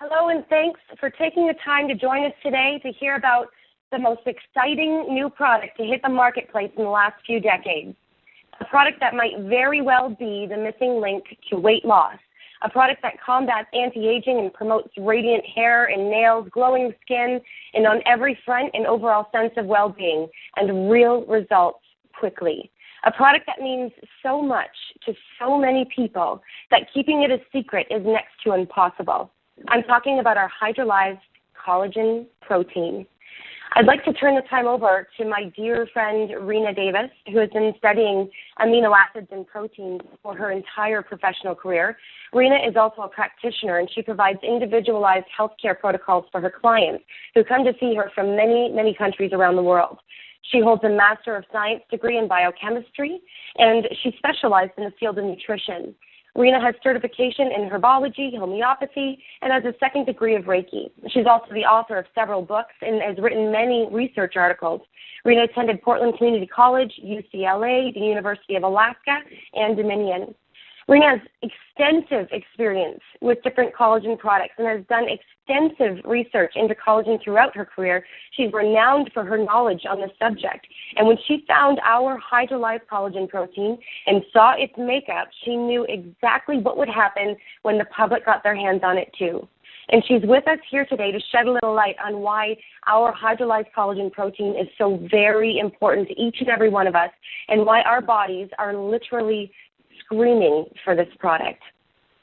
Hello, and thanks for taking the time to join us today to hear about the most exciting new product to hit the marketplace in the last few decades. A product that might very well be the missing link to weight loss. A product that combats anti-aging and promotes radiant hair and nails, glowing skin, and on every front an overall sense of well-being and real results quickly. A product that means so much to so many people that keeping it a secret is next to impossible. I'm talking about our hydrolyzed collagen protein. I'd like to turn the time over to my dear friend Rena Davis, who has been studying amino acids and proteins for her entire professional career. Rena is also a practitioner, and she provides individualized healthcare protocols for her clients who come to see her from many, many countries around the world. She holds a Master of Science degree in biochemistry, and she specialized in the field of nutrition. Rena has certification in herbology, homeopathy, and has a second degree of Reiki. She's also the author of several books and has written many research articles. Rena attended Portland Community College, UCLA, the University of Alaska, and Dominion. Rena has extensive experience with different collagen products and has done extensive research into collagen throughout her career. She's renowned for her knowledge on the subject. And when she found our hydrolyzed collagen protein and saw its makeup, she knew exactly what would happen when the public got their hands on it too. And she's with us here today to shed a little light on why our hydrolyzed collagen protein is so very important to each and every one of us and why our bodies are literally screaming for this product.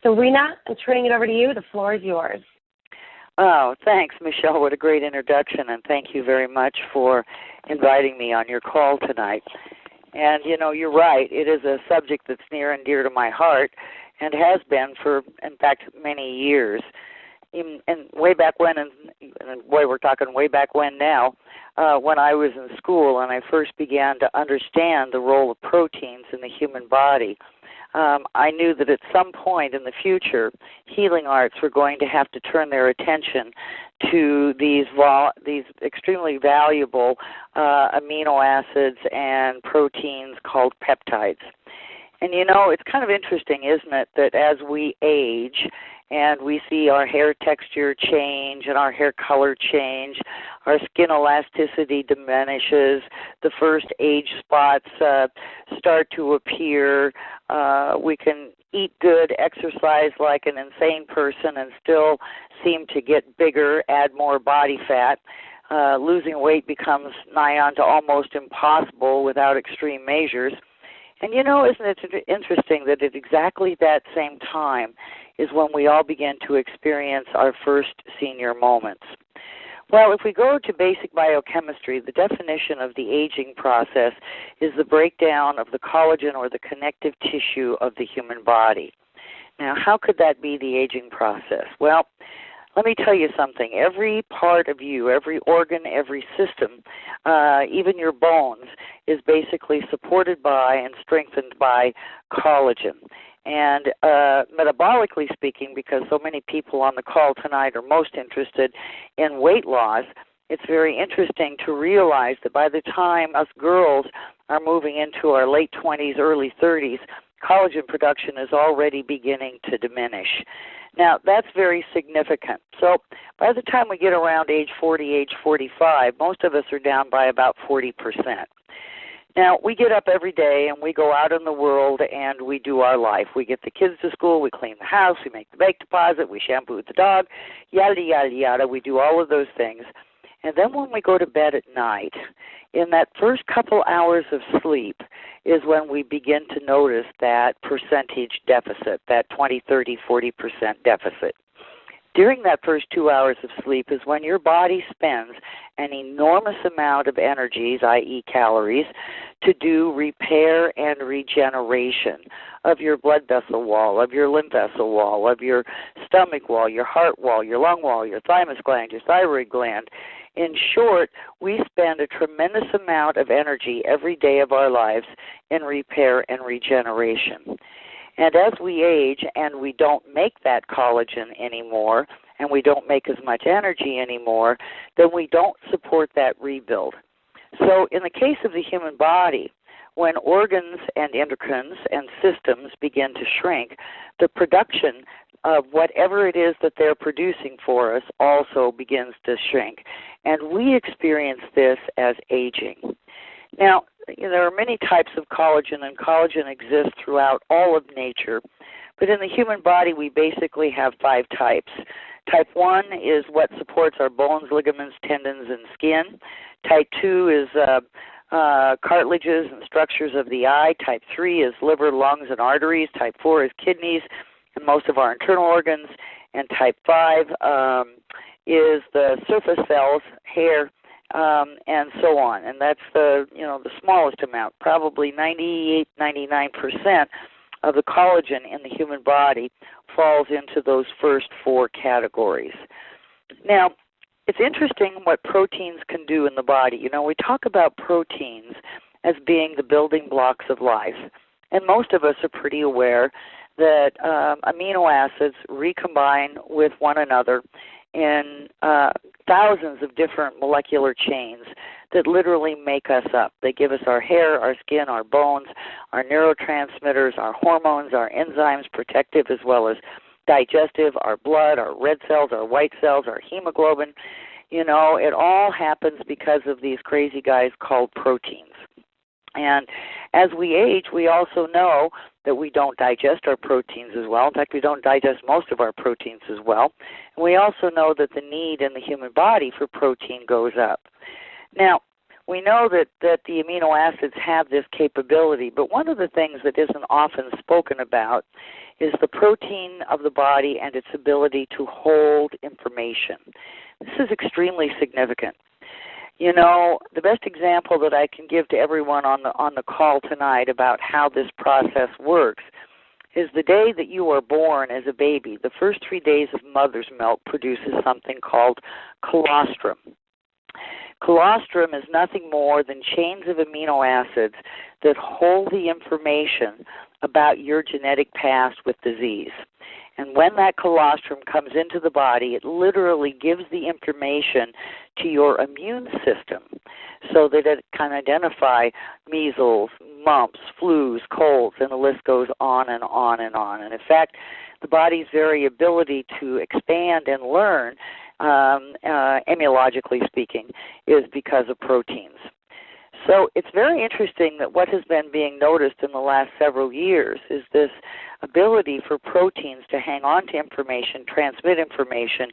So, Rena, I'm turning it over to you. The floor is yours. Oh, thanks, Michelle. What a great introduction, and thank you very much for inviting me on your call tonight. And, you know, you're right. It is a subject that's near and dear to my heart and has been for, in fact, many years. And way back when, and boy, we're talking way back when now, when I was in school and I first began to understand the role of proteins in the human body, I knew that at some point in the future, healing arts were going to have to turn their attention to these extremely valuable amino acids and proteins called peptides. And, you know, it's kind of interesting, isn't it, that as we age and we see our hair texture change and our hair color change, our skin elasticity diminishes, the first age spots start to appear, we can eat good, exercise like an insane person and still seem to get bigger, add more body fat. Losing weight becomes nigh on to almost impossible without extreme measures. And, you know, isn't it interesting that at exactly that same time is when we all begin to experience our first senior moments? Well, if we go to basic biochemistry, the definition of the aging process is the breakdown of the collagen or the connective tissue of the human body. Now, how could that be the aging process? Well, let me tell you something. Every part of you, every organ, every system, even your bones, is basically supported by and strengthened by collagen. And metabolically speaking, because so many people on the call tonight are most interested in weight loss, it's very interesting to realize that by the time us girls are moving into our late 20s, early 30s, collagen production is already beginning to diminish. Now, that's very significant. So by the time we get around age 40, age 45, most of us are down by about 40%. Now, we get up every day and we go out in the world and we do our life. We get the kids to school, we clean the house, we make the bank deposit, we shampoo the dog, yada, yada, yada. We do all of those things. And then when we go to bed at night, in that first couple hours of sleep is when we begin to notice that percentage deficit, that 20, 30, 40% deficit. During that first 2 hours of sleep is when your body spends an enormous amount of energies, i.e. calories, to do repair and regeneration of your blood vessel wall, of your lymph vessel wall, of your stomach wall, your heart wall, your lung wall, your thymus gland, your thyroid gland. In short, we spend a tremendous amount of energy every day of our lives in repair and regeneration. And as we age and we don't make that collagen anymore and we don't make as much energy anymore, then we don't support that rebuild. So in the case of the human body, when organs and endocrines and systems begin to shrink, the production of whatever it is that they're producing for us also begins to shrink. And we experience this as aging. Now, there are many types of collagen, and collagen exists throughout all of nature. But in the human body, we basically have 5 types. Type 1 is what supports our bones, ligaments, tendons, and skin. Type 2 is cartilages and structures of the eye. Type 3 is liver, lungs, and arteries. Type 4 is kidneys and most of our internal organs. And type 5 is the surface cells, hair, and so on. And that's the smallest amount, probably 98-99% of the collagen in the human body falls into those first 4 categories. Now, it's interesting what proteins can do in the body. We talk about proteins as being the building blocks of life, and most of us are pretty aware that amino acids recombine with one another in thousands of different molecular chains that literally make us up. They give us our hair, our skin, our bones, our neurotransmitters, our hormones, our enzymes, protective as well as digestive, our blood, our red cells, our white cells, our hemoglobin. It all happens because of these crazy guys called proteins. And as we age, we also know that we don't digest our proteins as well. In fact, we don't digest most of our proteins as well. And we also know that the need in the human body for protein goes up. Now, we know that the amino acids have this capability, but one of the things that isn't often spoken about is the protein of the body and its ability to hold information. This is extremely significant. The best example that I can give to everyone on the call tonight about how this process works is the day that you are born as a baby. The first 3 days of mother's milk produces something called colostrum. Colostrum is nothing more than chains of amino acids that hold the information about your genetic past with disease. And when that colostrum comes into the body, it literally gives the information to your immune system so that it can identify measles, mumps, flus, colds, and the list goes on and on and on. And in fact, the body's very ability to expand and learn, immunologically speaking, is because of proteins. So it's very interesting that what has been being noticed in the last several years is this ability for proteins to hang on to information, transmit information,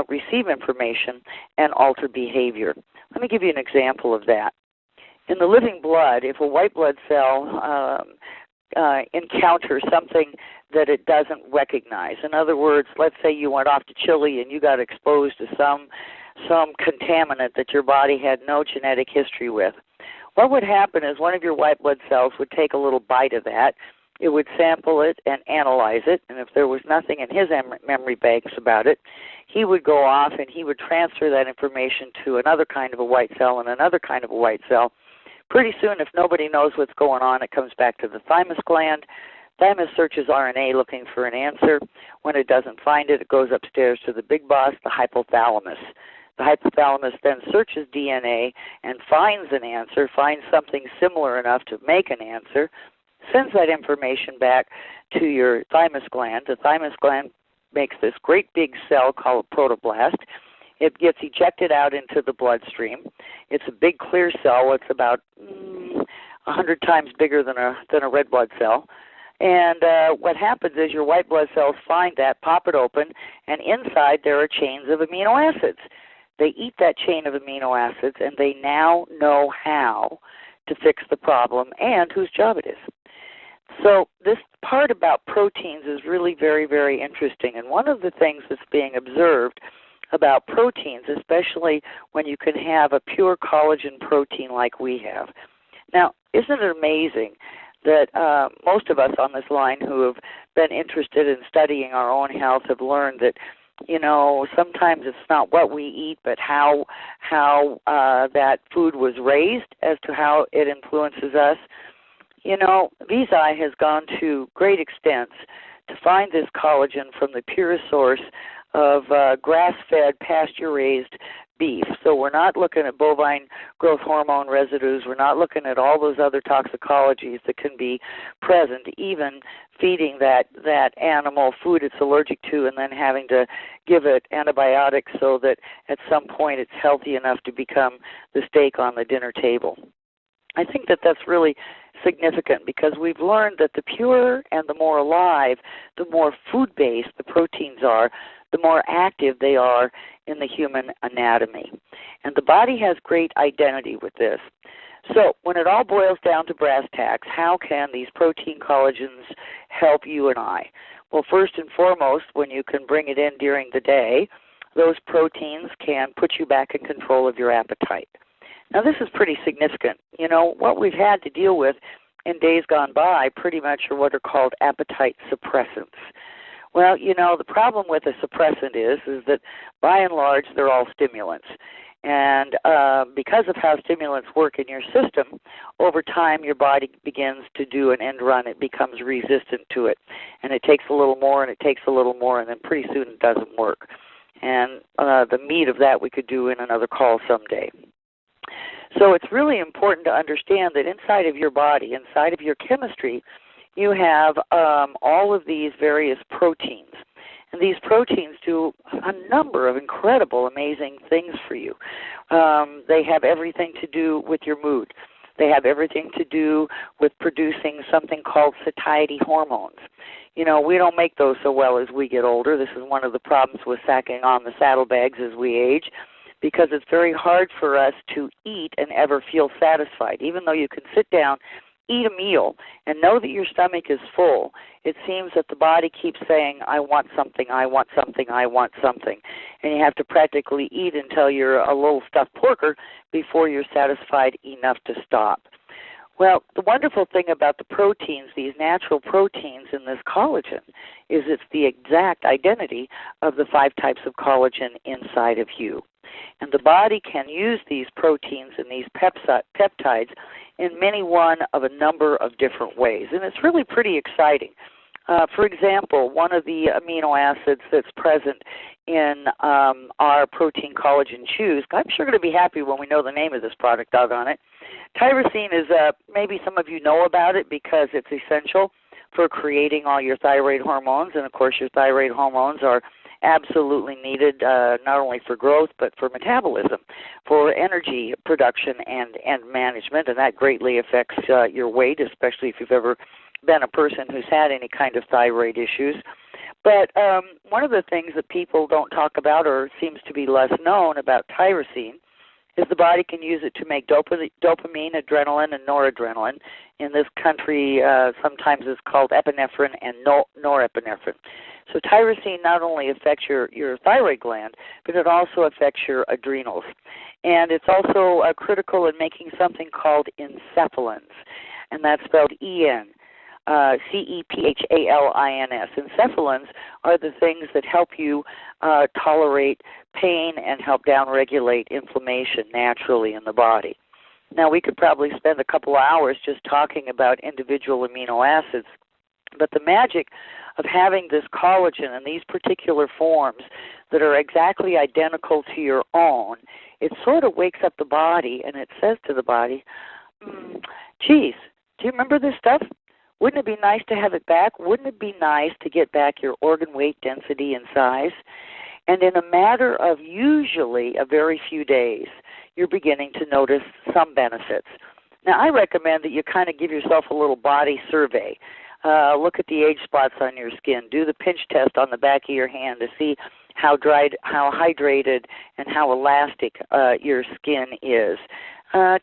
receive information, and alter behavior. Let me give you an example of that. In the living blood, if a white blood cell encounters something that it doesn't recognize, in other words, let's say you went off to Chile and you got exposed to some contaminant that your body had no genetic history with, what would happen is one of your white blood cells would take a little bite of that. It would sample it and analyze it, and if there was nothing in his memory banks about it, he would go off and he would transfer that information to another kind of a white cell and another kind of a white cell. Pretty soon, if nobody knows what's going on, it comes back to the thymus gland. Thymus searches RNA looking for an answer. When it doesn't find it, it goes upstairs to the big boss, the hypothalamus. The hypothalamus then searches DNA and finds an answer, finds something similar enough to make an answer, sends that information back to your thymus gland. The thymus gland makes this great big cell called a protoblast. It gets ejected out into the bloodstream. It's a big clear cell. It's about 100 times bigger than a red blood cell. And what happens is your white blood cells find that, pop it open, and inside there are chains of amino acids. They eat that chain of amino acids, and they now know how to fix the problem and whose job it is. So this part about proteins is really very, very interesting. And one of the things that's being observed about proteins, especially when you can have a pure collagen protein like we have. Now, isn't it amazing that most of us on this line who have been interested in studying our own health have learned that, sometimes it's not what we eat, but how that food was raised as to how it influences us. VISI has gone to great extents to find this collagen from the purest source of grass-fed, pasture-raised beef. So we're not looking at bovine growth hormone residues. We're not looking at all those other toxicologies that can be present, even feeding that animal food it's allergic to and then having to give it antibiotics so that at some point it's healthy enough to become the steak on the dinner table. I think that that's really significant because we've learned that the purer and the more alive, the more food-based the proteins are, the more active they are in the human anatomy. And the body has great identity with this. So when it all boils down to brass tacks, how can these protein collagens help you and I? Well, first and foremost, when you can bring it in during the day, those proteins can put you back in control of your appetite. Now, this is pretty significant. You know, what we've had to deal with in days gone by pretty much are what are called appetite suppressants. Well, you know, the problem with a suppressant is that by and large they're all stimulants. And because of how stimulants work in your system, over time your body begins to do an end run. It becomes resistant to it. And it takes a little more and it takes a little more, and then pretty soon it doesn't work. And the meat of that we could do in another call someday. So it's really important to understand that inside of your body, inside of your chemistry, you have all of these various proteins. And these proteins do a number of incredible, amazing things for you. They have everything to do with your mood. They have everything to do with producing something called satiety hormones. You know, we don't make those so well as we get older. This is one of the problems with sacking on the saddlebags as we age, because it's very hard for us to eat and ever feel satisfied. Even though you can sit down, eat a meal, and know that your stomach is full, it seems that the body keeps saying, I want something, I want something, I want something. And you have to practically eat until you're a little stuffed porker before you're satisfied enough to stop. Well, the wonderful thing about the proteins, these natural proteins in this collagen, is it's the exact identity of the 5 types of collagen inside of you. And the body can use these proteins and these peptides in one of a number of different ways. And it's really pretty exciting. For example, one of the amino acids that's present in our protein collagen chews, I'm sure going to be happy when we know the name of this product, doggone it. Tyrosine is, maybe some of you know about it because it's essential for creating all your thyroid hormones. And, of course, your thyroid hormones are absolutely needed not only for growth but for metabolism, for energy production and management, and that greatly affects your weight, especially if you've ever been a person who's had any kind of thyroid issues. But one of the things that people don't talk about or seems to be less known about tyrosine is the body can use it to make dopamine, adrenaline, and noradrenaline. In this country, sometimes it's called epinephrine and norepinephrine. So tyrosine not only affects your thyroid gland, but it also affects your adrenals. And it's also critical in making something called encephalins, and that's spelled E-N. Cephalins. Encephalins are the things that help you tolerate pain and help downregulate inflammation naturally in the body. Now, we could probably spend a couple of hours just talking about individual amino acids, but the magic of having this collagen in these particular forms that are exactly identical to your own, it sort of wakes up the body and it says to the body, geez, do you remember this stuff? Wouldn't it be nice to have it back? Wouldn't it be nice to get back your organ weight, density, and size? And in a matter of usually a very few days, you're beginning to notice some benefits. Now, I recommend that you kind of give yourself a little body survey. Look at the age spots on your skin. Do the pinch test on the back of your hand to see how hydrated, and how elastic your skin is.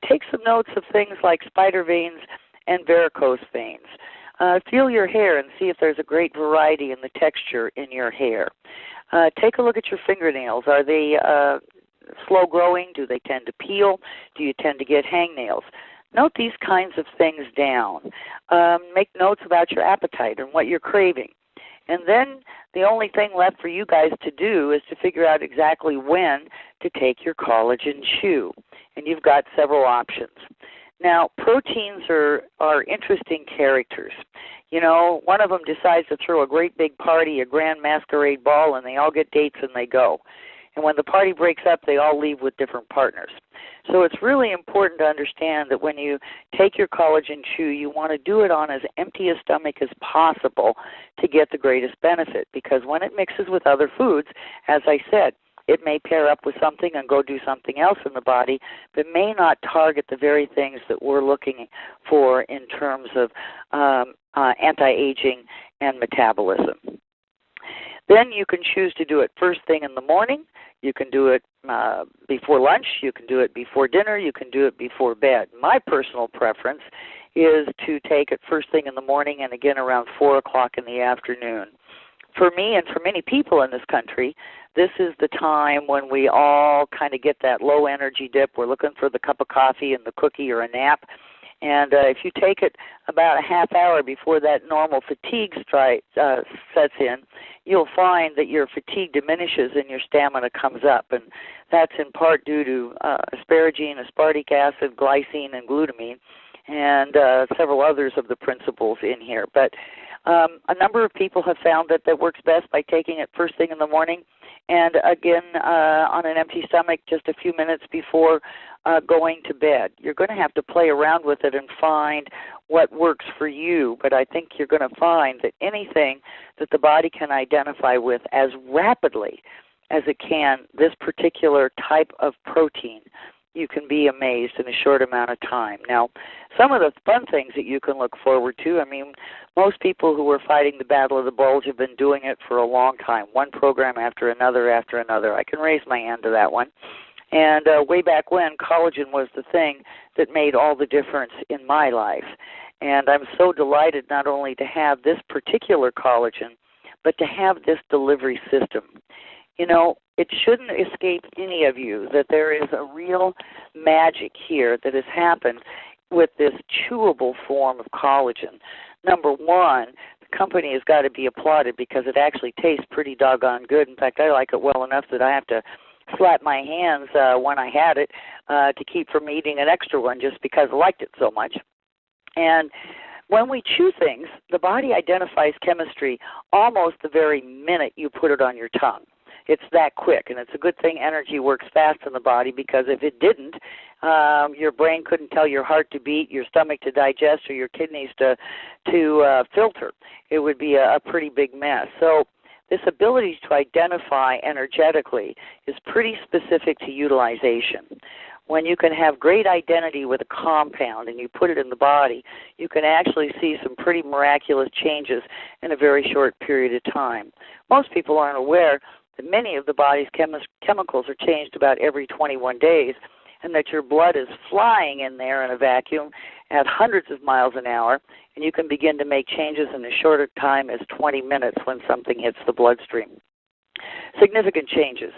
Take some notes of things like spider veins and varicose veins. Feel your hair and see if there's a great variety in the texture in your hair. Take a look at your fingernails. Are they slow growing? Do they tend to peel? Do you tend to get hangnails? Note these kinds of things down. Make notes about your appetite and what you're craving. And then the only thing left for you guys to do is to figure out exactly when to take your collagen chew. And you've got several options. Now, proteins are interesting characters. You know, one of them decides to throw a great big party, a grand masquerade ball, and they all get dates and they go. And when the party breaks up, they all leave with different partners. So it's really important to understand that when you take your collagen chew, you want to do it on as empty a stomach as possible to get the greatest benefit, because when it mixes with other foods, as I said, it may pair up with something and go do something else in the body, but may not target the very things that we're looking for in terms of anti-aging and metabolism. Then you can choose to do it first thing in the morning. You can do it before lunch. You can do it before dinner. You can do it before bed. My personal preference is to take it first thing in the morning and again around 4 o'clock in the afternoon. For me and for many people in this country, this is the time when we all kind of get that low energy dip. We're looking for the cup of coffee and the cookie or a nap. And if you take it about a half hour before that normal fatigue sets in, you'll find that your fatigue diminishes and your stamina comes up. And that's in part due to asparagine, aspartic acid, glycine, and glutamine, and several others of the principles in here. But a number of people have found that works best by taking it first thing in the morning, and again on an empty stomach just a few minutes before going to bed. You're going to have to play around with it and find what works for you, but I think you're going to find that anything that the body can identify with as rapidly as it can this particular type of protein, you can be amazed in a short amount of time. Now, some of the fun things that you can look forward to, I mean, most people who are fighting the battle of the bulge have been doing it for a long time, one program after another after another. I can raise my hand to that one. And way back when, collagen was the thing that made all the difference in my life. And I'm so delighted not only to have this particular collagen, but to have this delivery system. You know, it shouldn't escape any of you that there is a real magic here that has happened with this chewable form of collagen. Number one, the company has got to be applauded because it actually tastes pretty doggone good. In fact, I like it well enough that I have to slap my hands when I had it to keep from eating an extra one just because I liked it so much. And when we chew things, the body identifies chemistry almost the very minute you put it on your tongue. It's that quick, and it's a good thing energy works fast in the body, because if it didn't, your brain couldn't tell your heart to beat, your stomach to digest, or your kidneys to filter. It would be a pretty big mess. So this ability to identify energetically is pretty specific to utilization. When you can have great identity with a compound and you put it in the body, you can actually see some pretty miraculous changes in a very short period of time. Most people aren't aware that many of the body's chemicals are changed about every 21 days, and that your blood is flying in there in a vacuum at hundreds of miles an hour, and you can begin to make changes in as short a time as 20 minutes when something hits the bloodstream. Significant changes.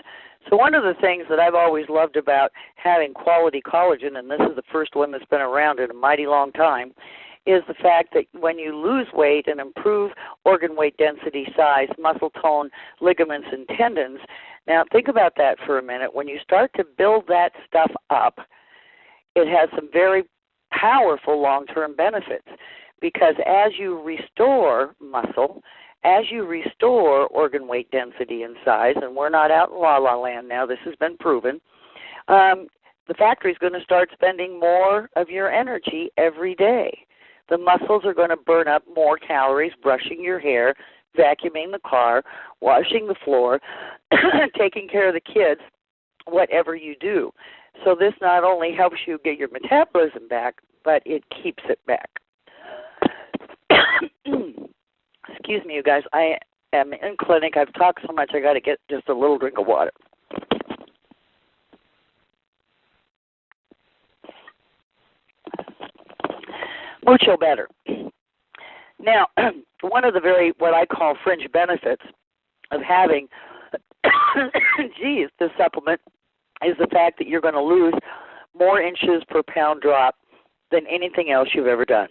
So one of the things that I've always loved about having quality collagen, and this is the first one that's been around in a mighty long time, is the fact that when you lose weight and improve organ weight density, size, muscle tone, ligaments, and tendons, now think about that for a minute. When you start to build that stuff up, it has some very powerful long-term benefits, because as you restore muscle, as you restore organ weight density and size, and we're not out in la-la land now, this has been proven, the factory is going to start spending more of your energy every day. The muscles are going to burn up more calories brushing your hair, vacuuming the car, washing the floor, taking care of the kids, whatever you do. So this not only helps you get your metabolism back, but it keeps it back. Excuse me, you guys. I am in clinic. I've talked so much I got to get just a little drink of water. Mucho better. Now, one of the what I call fringe benefits of having, this supplement is the fact that you're going to lose more inches per pound drop than anything else you've ever done.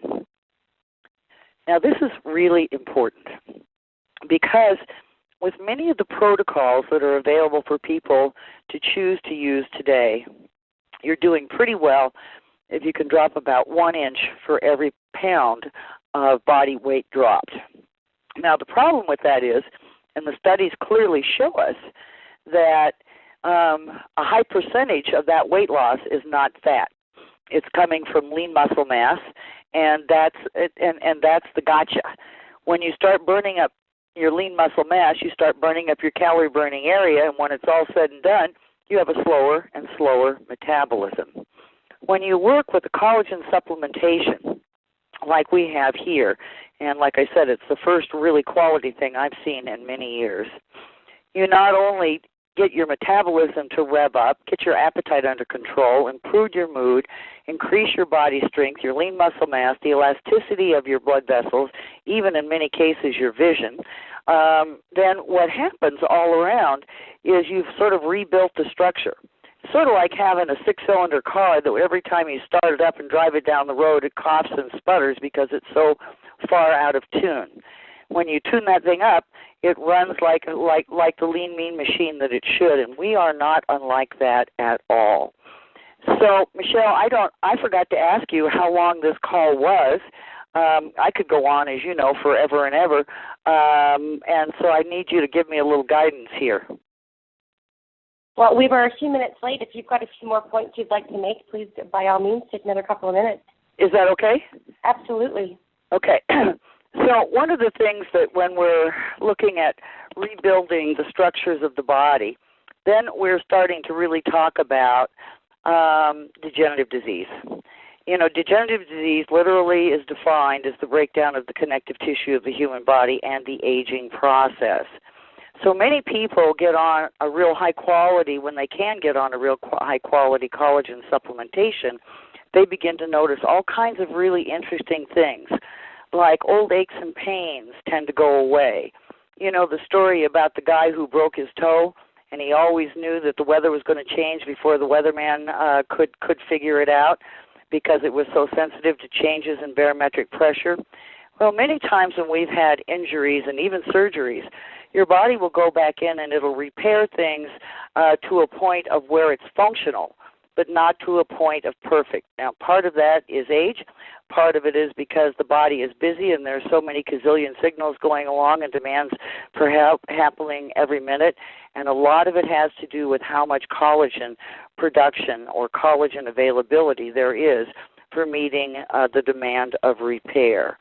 Now, this is really important because with many of the protocols that are available for people to choose to use today, you're doing pretty well if you can drop about 1 inch for every pound of body weight dropped. Now, the problem with that is, and the studies clearly show us, that a high percentage of that weight loss is not fat. It's coming from lean muscle mass, and that's the gotcha. When you start burning up your lean muscle mass, you start burning up your calorie burning area, and when it's all said and done, you have a slower and slower metabolism. When you work with the collagen supplementation, like we have here, and like I said, it's the first really quality thing I've seen in many years, you not only get your metabolism to rev up, get your appetite under control, improve your mood, increase your body strength, your lean muscle mass, the elasticity of your blood vessels, even in many cases your vision, then what happens all around is you've sort of rebuilt the structure. It's sort of like having a six-cylinder car that every time you start it up and drive it down the road, it coughs and sputters because it's so far out of tune. When you tune that thing up, it runs like the lean, mean machine that it should, and we are not unlike that at all. So, Michelle, I forgot to ask you how long this call was. I could go on, as you know, forever and ever, and so I need you to give me a little guidance here. Well, we were a few minutes late. If you've got a few more points you'd like to make, please, by all means, take another couple of minutes. Is that okay? Absolutely. Okay. So one of the things that when we're looking at rebuilding the structures of the body, then we're starting to really talk about degenerative disease. You know, degenerative disease literally is defined as the breakdown of the connective tissue of the human body and the aging process. So many people get on a real high quality, when they can get on a real high quality collagen supplementation, they begin to notice all kinds of really interesting things, like old aches and pains tend to go away. You know, the story about the guy who broke his toe, and he always knew that the weather was going to change before the weatherman could figure it out because it was so sensitive to changes in barometric pressure. Well, many times when we've had injuries and even surgeries, your body will go back in and it'll repair things to a point of where it's functional, but not to a point of perfect. Now, part of that is age. Part of it is because the body is busy and there's so many gazillion signals going along and demands for help happening every minute. And a lot of it has to do with how much collagen production or collagen availability there is for meeting the demand of repair.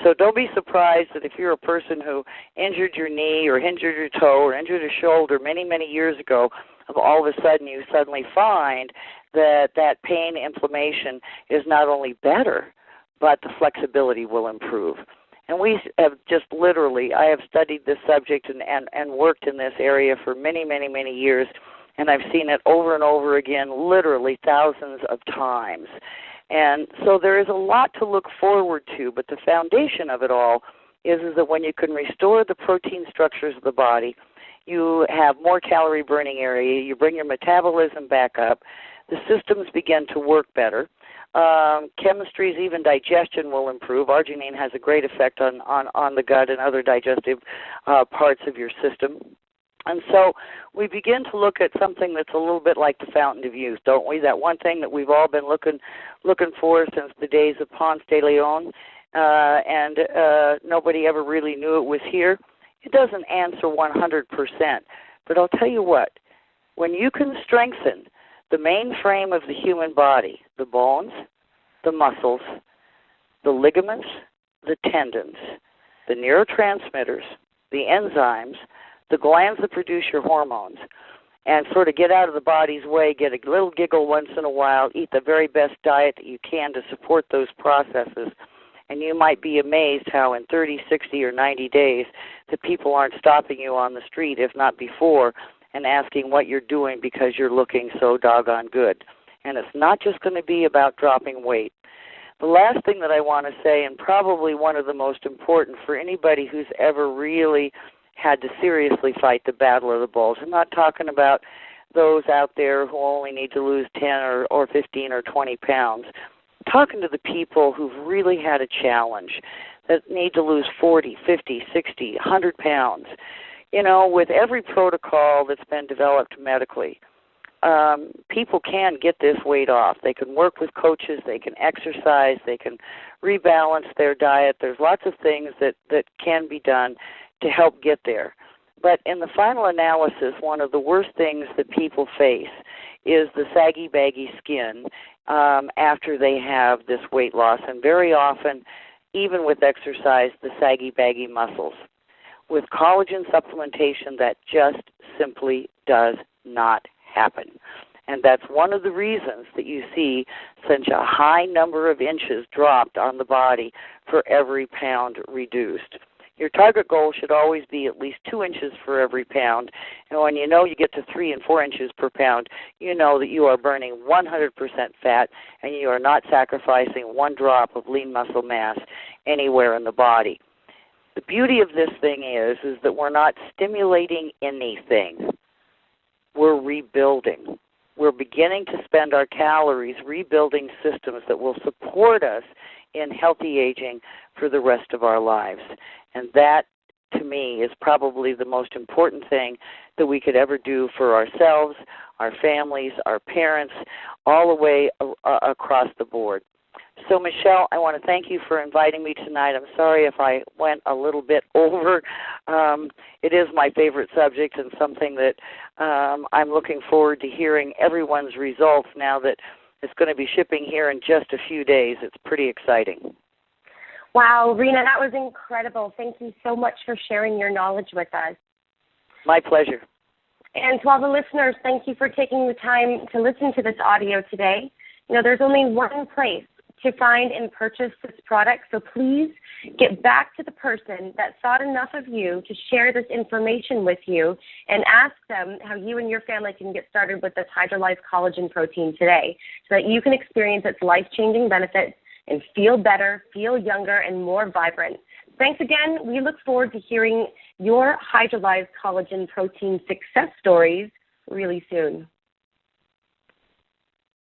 So don't be surprised that if you're a person who injured your knee or injured your toe or injured a shoulder many, many years ago, all of a sudden you suddenly find that pain, inflammation is not only better, but the flexibility will improve. And we have just literally, I have studied this subject and worked in this area for many, many, many years, and I've seen it over and over again, literally thousands of times. And so there is a lot to look forward to, but the foundation of it all is that when you can restore the protein structures of the body, you have more calorie burning area, you bring your metabolism back up, the systems begin to work better. Chemistries, even digestion will improve. Arginine has a great effect on the gut and other digestive parts of your system. And so we begin to look at something that's a little bit like the fountain of youth, don't we? That one thing that we've all been looking for since the days of Ponce de Leon, and nobody ever really knew it was here. It doesn't answer 100%, but I'll tell you what, when you can strengthen the main frame of the human body, the bones, the muscles, the ligaments, the tendons, the neurotransmitters, the enzymes, the glands that produce your hormones, and sort of get out of the body's way, get a little giggle once in a while, eat the very best diet that you can to support those processes, and you might be amazed how in 30, 60, or 90 days the people aren't stopping you on the street, if not before, and asking what you're doing because you're looking so doggone good. And it's not just going to be about dropping weight. The last thing that I want to say, and probably one of the most important for anybody who's ever really had to seriously fight the battle of the bulge, I'm not talking about those out there who only need to lose 10 or 15 or 20 pounds. I'm talking to the people who've really had a challenge, that need to lose 40, 50, 60, 100 pounds. You know, with every protocol that's been developed medically, people can get this weight off. They can work with coaches, they can exercise, they can rebalance their diet. There's lots of things that can be done to help get there. But in the final analysis, one of the worst things that people face is the saggy, baggy skin after they have this weight loss. And very often, even with exercise, the saggy, baggy muscles. With collagen supplementation, that just simply does not happen. And that's one of the reasons that you see such a high number of inches dropped on the body for every pound reduced. Your target goal should always be at least 2 inches for every pound. And when you know you get to 3 and 4 inches per pound, you know that you are burning 100% fat and you are not sacrificing 1 drop of lean muscle mass anywhere in the body. The beauty of this thing is that we're not stimulating anything. We're rebuilding. We're beginning to spend our calories rebuilding systems that will support us in healthy aging for the rest of our lives. And that, to me, is probably the most important thing that we could ever do for ourselves, our families, our parents, all the way across the board. So, Michelle, I want to thank you for inviting me tonight. I'm sorry if I went a little bit over. It is my favorite subject and something that I'm looking forward to hearing everyone's results now that it's going to be shipping here in just a few days. It's pretty exciting. Wow, Rena, that was incredible. Thank you so much for sharing your knowledge with us. My pleasure. And to all the listeners, thank you for taking the time to listen to this audio today. You know, there's only one place to find and purchase this product, so please get back to the person that thought enough of you to share this information with you and ask them how you and your family can get started with this hydrolyzed collagen protein today so that you can experience its life-changing benefits and feel better, feel younger, and more vibrant. Thanks again. We look forward to hearing your hydrolyzed collagen protein success stories really soon.